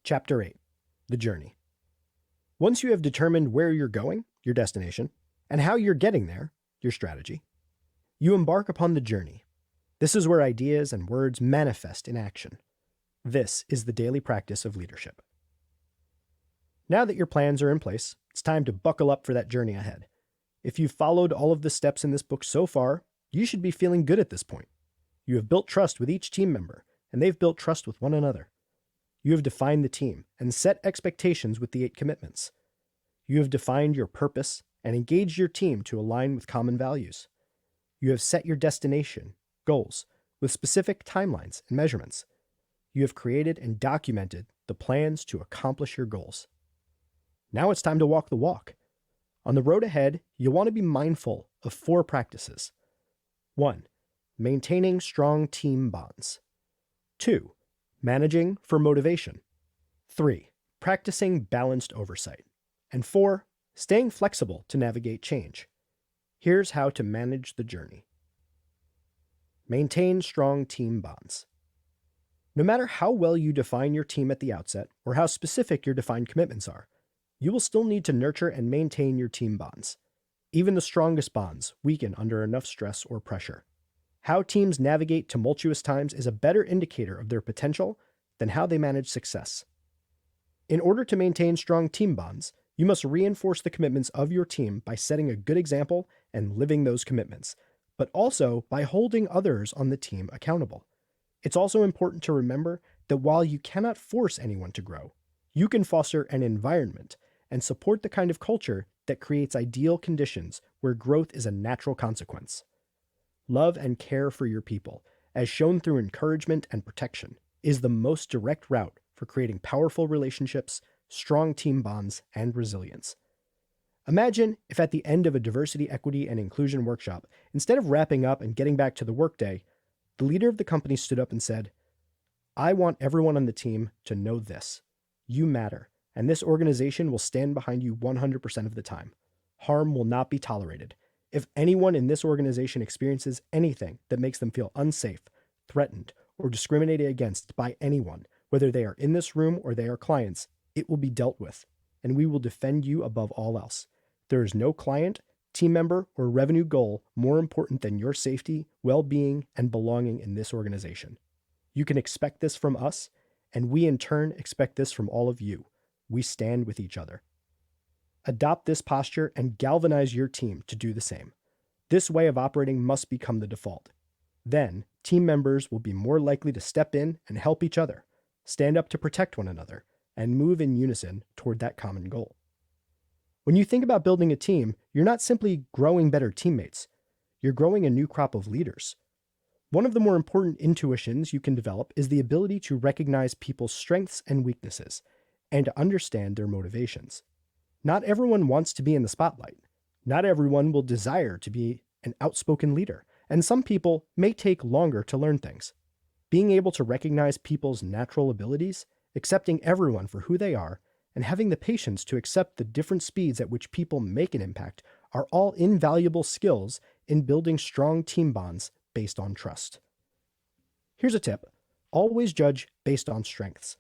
Chapter 8. The Journey. Once you have determined where you're going, your destination, and how you're getting there, your strategy, you embark upon the journey. This is where ideas and words manifest in action. This is the daily practice of leadership. Now that your plans are in place, it's time to buckle up for that journey ahead. If you've followed all of the steps in this book so far, you should be feeling good at this point. You have built trust with each team member, and they've built trust with one another. You have defined the team and set expectations with the 8 commitments. You have defined your purpose and engaged your team to align with common values. You have set your destination, goals, with specific timelines and measurements. You have created and documented the plans to accomplish your goals. Now it's time to walk the walk. On the road ahead, you'll want to be mindful of 4 practices. 1. Maintaining strong team bonds. 2. Managing for motivation. 3. Practicing balanced oversight. And 4. Staying flexible to navigate change. Here's how to manage the journey. Maintain strong team bonds. No matter how well you define your team at the outset, or how specific your defined commitments are, you will still need to nurture and maintain your team bonds. Even the strongest bonds weaken under enough stress or pressure. How teams navigate tumultuous times is a better indicator of their potential than how they manage success. In order to maintain strong team bonds, you must reinforce the commitments of your team by setting a good example and living those commitments, but also by holding others on the team accountable. It's also important to remember that while you cannot force anyone to grow, you can foster an environment and support the kind of culture that creates ideal conditions where growth is a natural consequence. Love and care for your people, as shown through encouragement and protection, is the most direct route for creating powerful relationships, strong team bonds, and resilience. Imagine if at the end of a diversity, equity, and inclusion workshop, instead of wrapping up and getting back to the workday, the leader of the company stood up and said, "I want everyone on the team to know this. You matter, and this organization will stand behind you 100% of the time. Harm will not be tolerated. If anyone in this organization experiences anything that makes them feel unsafe, threatened, or discriminated against by anyone, whether they are in this room or they are clients, it will be dealt with, and we will defend you above all else. There is no client, team member, or revenue goal more important than your safety, well-being, and belonging in this organization. You can expect this from us, and we in turn expect this from all of you. We stand with each other." Adopt this posture and galvanize your team to do the same. This way of operating must become the default. Then, team members will be more likely to step in and help each other, stand up to protect one another, and move in unison toward that common goal. When you think about building a team, you're not simply growing better teammates. You're growing a new crop of leaders. One of the more important intuitions you can develop is the ability to recognize people's strengths and weaknesses, and to understand their motivations. Not everyone wants to be in the spotlight. Not everyone will desire to be an outspoken leader, and some people may take longer to learn things. Being able to recognize people's natural abilities, accepting everyone for who they are, and having the patience to accept the different speeds at which people make an impact are all invaluable skills in building strong team bonds based on trust. Here's a tip: always judge based on strengths.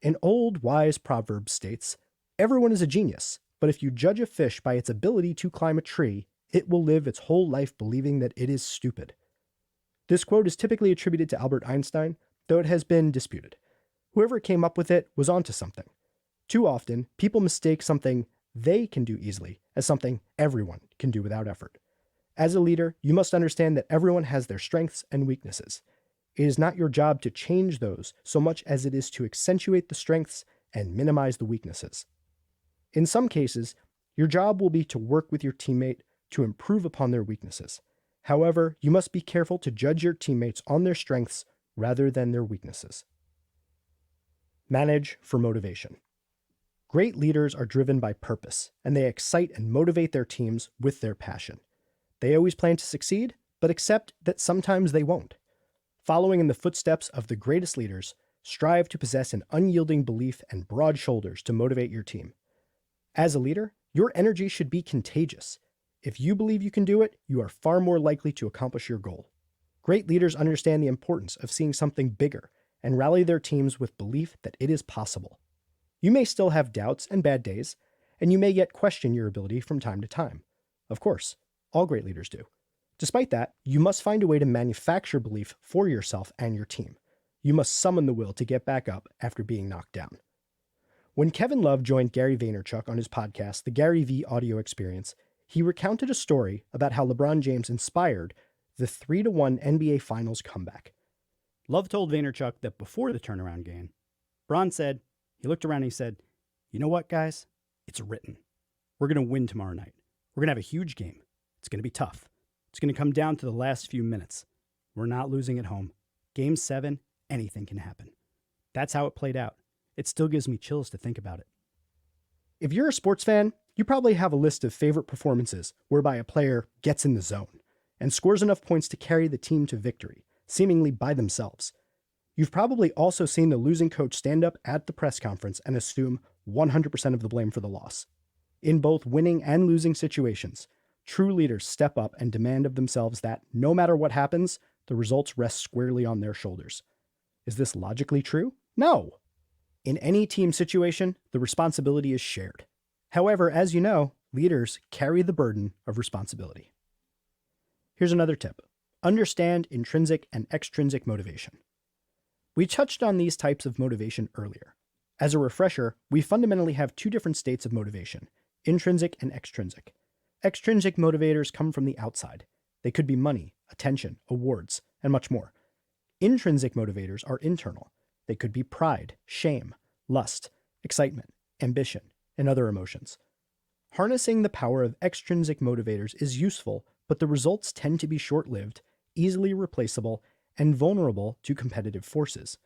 An old wise proverb states, "Everyone is a genius, but if you judge a fish by its ability to climb a tree, it will live its whole life believing that it is stupid." This quote is typically attributed to Albert Einstein, though it has been disputed. Whoever came up with it was onto something. Too often, people mistake something they can do easily as something everyone can do without effort. As a leader, you must understand that everyone has their strengths and weaknesses. It is not your job to change those so much as it is to accentuate the strengths and minimize the weaknesses. In some cases, your job will be to work with your teammate to improve upon their weaknesses. However, you must be careful to judge your teammates on their strengths rather than their weaknesses. Manage for motivation. Great leaders are driven by purpose, and they excite and motivate their teams with their passion. They always plan to succeed, but accept that sometimes they won't. Following in the footsteps of the greatest leaders, strive to possess an unyielding belief and broad shoulders to motivate your team. As a leader, your energy should be contagious. If you believe you can do it, you are far more likely to accomplish your goal. Great leaders understand the importance of seeing something bigger and rally their teams with belief that it is possible. You may still have doubts and bad days, and you may yet question your ability from time to time. Of course, all great leaders do. Despite that, you must find a way to manufacture belief for yourself and your team. You must summon the will to get back up after being knocked down. When Kevin Love joined Gary Vaynerchuk on his podcast, The Gary V Audio Experience, he recounted a story about how LeBron James inspired the 3-1 NBA Finals comeback. Love told Vaynerchuk that before the turnaround game, Bron said, he looked around and he said, "You know what, guys? It's written. We're going to win tomorrow night. We're going to have a huge game. It's going to be tough. It's going to come down to the last few minutes. We're not losing at home. Game 7, anything can happen." That's how it played out. It still gives me chills to think about it. If you're a sports fan, you probably have a list of favorite performances whereby a player gets in the zone and scores enough points to carry the team to victory, seemingly by themselves. You've probably also seen the losing coach stand up at the press conference and assume 100% of the blame for the loss. In both winning and losing situations, true leaders step up and demand of themselves that, no matter what happens, the results rest squarely on their shoulders. Is this logically true? No. In any team situation, the responsibility is shared. However, as you know, leaders carry the burden of responsibility. Here's another tip. Understand intrinsic and extrinsic motivation. We touched on these types of motivation earlier. As a refresher, we fundamentally have two different states of motivation, intrinsic and extrinsic. Extrinsic motivators come from the outside. They could be money, attention, awards, and much more. Intrinsic motivators are internal. They could be pride, shame, lust, excitement, ambition, and other emotions. Harnessing the power of extrinsic motivators is useful, but the results tend to be short-lived, easily replaceable, and vulnerable to competitive forces.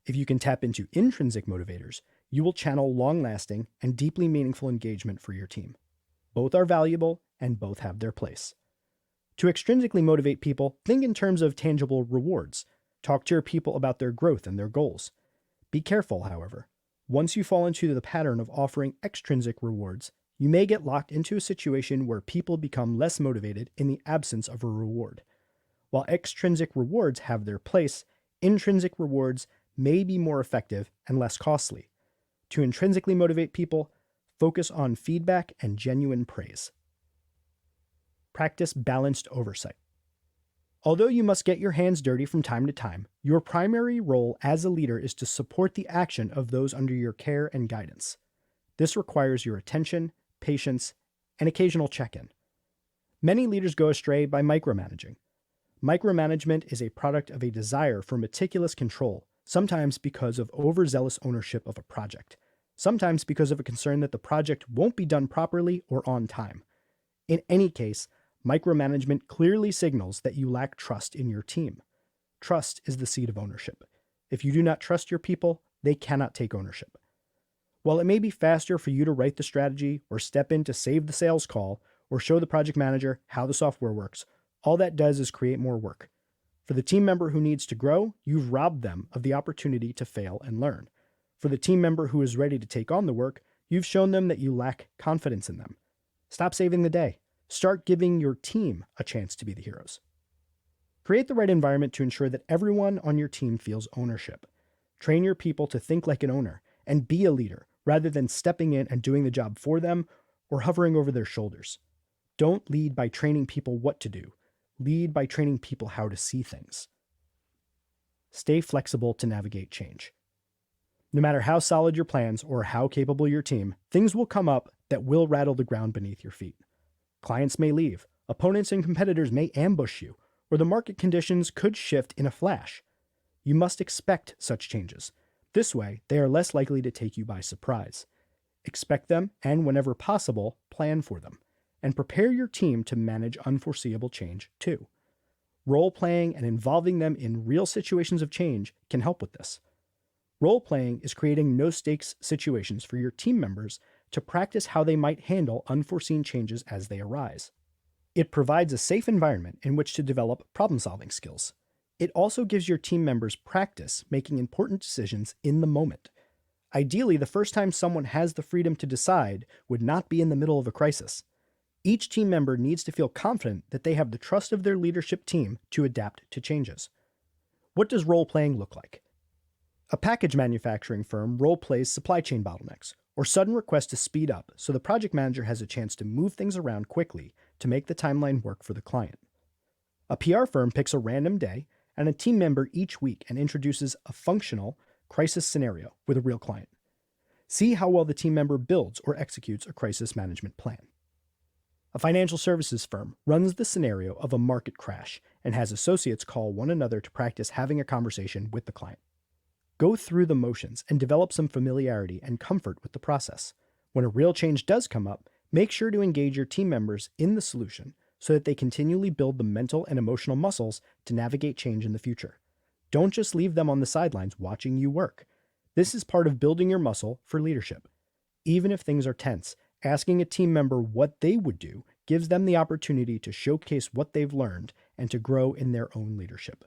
If you can tap into intrinsic motivators, you will channel long-lasting and deeply meaningful engagement for your team. Both are valuable, and both have their place. To extrinsically motivate people, think in terms of tangible rewards. Talk to your people about their growth and their goals. Be careful, however. Once you fall into the pattern of offering extrinsic rewards, you may get locked into a situation where people become less motivated in the absence of a reward. While extrinsic rewards have their place, intrinsic rewards may be more effective and less costly. To intrinsically motivate people, focus on feedback and genuine praise. Practice balanced oversight. Although you must get your hands dirty from time to time, your primary role as a leader is to support the action of those under your care and guidance. This requires your attention, patience, and occasional check-in. Many leaders go astray by micromanaging. Micromanagement is a product of a desire for meticulous control, sometimes because of overzealous ownership of a project, sometimes because of a concern that the project won't be done properly or on time. In any case, micromanagement clearly signals that you lack trust in your team. Trust is the seed of ownership. If you do not trust your people, they cannot take ownership. While it may be faster for you to write the strategy or step in to save the sales call or show the project manager how the software works, all that does is create more work. For the team member who needs to grow, you've robbed them of the opportunity to fail and learn. For the team member who is ready to take on the work, you've shown them that you lack confidence in them. Stop saving the day. Start giving your team a chance to be the heroes. Create the right environment to ensure that everyone on your team feels ownership. Train your people to think like an owner and be a leader rather than stepping in and doing the job for them or hovering over their shoulders. Don't lead by training people what to do. Lead by training people how to see things. Stay flexible to navigate change. No matter how solid your plans or how capable your team, things will come up that will rattle the ground beneath your feet. Clients may leave, opponents and competitors may ambush you, or the market conditions could shift in a flash. You must expect such changes. This way, they are less likely to take you by surprise. Expect them, and whenever possible, plan for them. And prepare your team to manage unforeseeable change, too. Role-playing and involving them in real situations of change can help with this. Role-playing is creating no-stakes situations for your team members to practice how they might handle unforeseen changes as they arise. It provides a safe environment in which to develop problem-solving skills. It also gives your team members practice making important decisions in the moment. Ideally, the first time someone has the freedom to decide would not be in the middle of a crisis. Each team member needs to feel confident that they have the trust of their leadership team to adapt to changes. What does role-playing look like? A package manufacturing firm role-plays supply chain bottlenecks or sudden requests to speed up so the project manager has a chance to move things around quickly to make the timeline work for the client. A PR firm picks a random day and a team member each week and introduces a functional crisis scenario with a real client. See how well the team member builds or executes a crisis management plan. A financial services firm runs the scenario of a market crash and has associates call one another to practice having a conversation with the client. Go through the motions and develop some familiarity and comfort with the process. When a real change does come up, make sure to engage your team members in the solution so that they continually build the mental and emotional muscles to navigate change in the future. Don't just leave them on the sidelines watching you work. This is part of building your muscle for leadership. Even if things are tense, asking a team member what they would do gives them the opportunity to showcase what they've learned and to grow in their own leadership.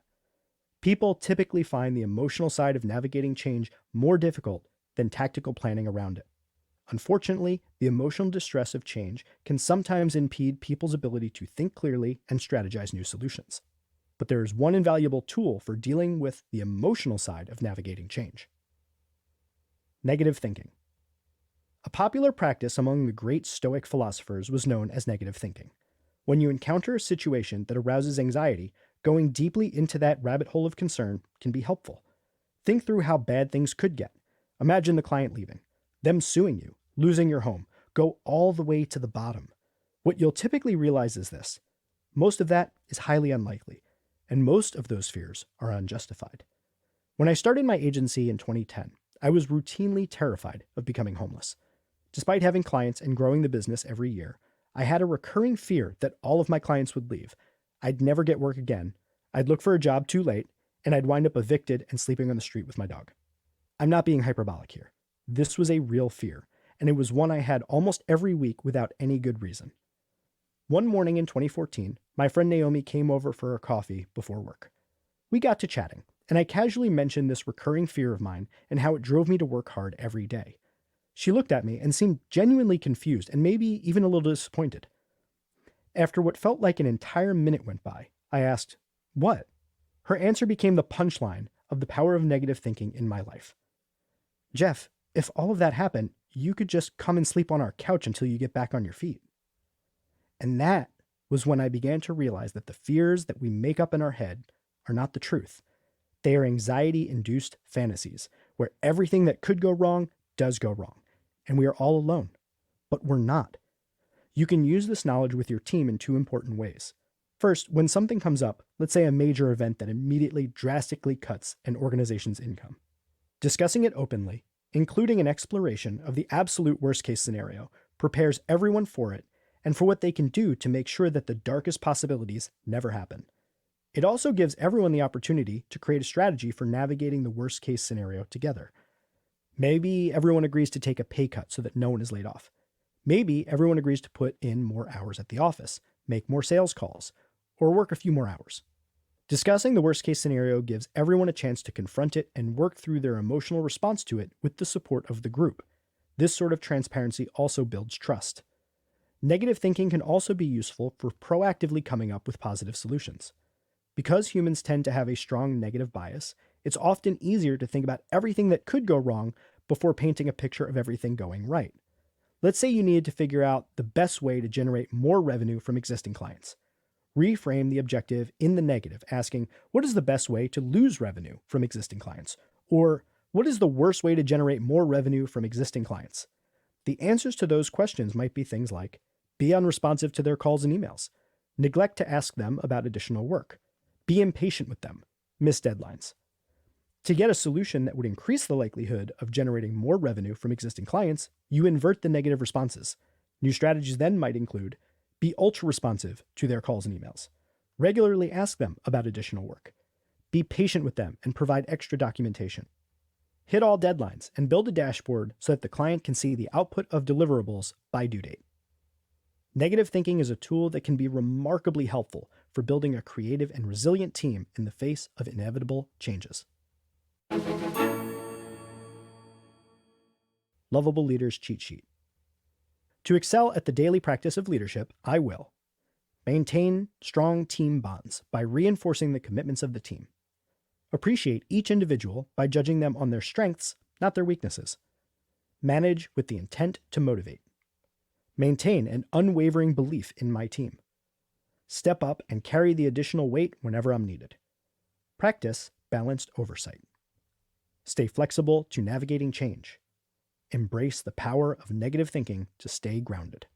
People typically find the emotional side of navigating change more difficult than tactical planning around it. Unfortunately, the emotional distress of change can sometimes impede people's ability to think clearly and strategize new solutions. But there is one invaluable tool for dealing with the emotional side of navigating change. Negative thinking. A popular practice among the great Stoic philosophers was known as negative thinking. When you encounter a situation that arouses anxiety, going deeply into that rabbit hole of concern can be helpful. Think through how bad things could get. Imagine the client leaving, them suing you, losing your home. Go all the way to the bottom. What you'll typically realize is this: most of that is highly unlikely, and most of those fears are unjustified. When I started my agency in 2010, I was routinely terrified of becoming homeless. Despite having clients and growing the business every year, I had a recurring fear that all of my clients would leave. I'd never get work again, I'd look for a job too late, and I'd wind up evicted and sleeping on the street with my dog. I'm not being hyperbolic here. This was a real fear, and it was one I had almost every week without any good reason. One morning in 2014, my friend Naomi came over for a coffee before work. We got to chatting, and I casually mentioned this recurring fear of mine and how it drove me to work hard every day. She looked at me and seemed genuinely confused and maybe even a little disappointed. After what felt like an entire minute went by, I asked, "What?" Her answer became the punchline of the power of negative thinking in my life. "Jeff, if all of that happened, you could just come and sleep on our couch until you get back on your feet." And that was when I began to realize that the fears that we make up in our head are not the truth. They are anxiety-induced fantasies, where everything that could go wrong does go wrong, and we are all alone. But we're not. You can use this knowledge with your team in two important ways. First, when something comes up, let's say a major event that immediately drastically cuts an organization's income. Discussing it openly, including an exploration of the absolute worst-case scenario, prepares everyone for it and for what they can do to make sure that the darkest possibilities never happen. It also gives everyone the opportunity to create a strategy for navigating the worst-case scenario together. Maybe everyone agrees to take a pay cut so that no one is laid off. Maybe everyone agrees to put in more hours at the office, make more sales calls, or work a few more hours. Discussing the worst-case scenario gives everyone a chance to confront it and work through their emotional response to it with the support of the group. This sort of transparency also builds trust. Negative thinking can also be useful for proactively coming up with positive solutions. Because humans tend to have a strong negative bias, it's often easier to think about everything that could go wrong before painting a picture of everything going right. Let's say you needed to figure out the best way to generate more revenue from existing clients. Reframe the objective in the negative, asking, what is the best way to lose revenue from existing clients? Or what is the worst way to generate more revenue from existing clients? The answers to those questions might be things like, be unresponsive to their calls and emails, neglect to ask them about additional work, be impatient with them, miss deadlines. To get a solution that would increase the likelihood of generating more revenue from existing clients, you invert the negative responses. New strategies then might include, be ultra-responsive to their calls and emails. Regularly ask them about additional work. Be patient with them and provide extra documentation. Hit all deadlines and build a dashboard so that the client can see the output of deliverables by due date. Negative thinking is a tool that can be remarkably helpful for building a creative and resilient team in the face of inevitable changes. Lovable Leader's Cheat Sheet. To excel at the daily practice of leadership, I will maintain strong team bonds by reinforcing the commitments of the team. Appreciate each individual by judging them on their strengths, not their weaknesses. Manage with the intent to motivate. Maintain an unwavering belief in my team. Step up and carry the additional weight whenever I'm needed. Practice balanced oversight. Stay flexible to navigating change. Embrace the power of negative thinking to stay grounded.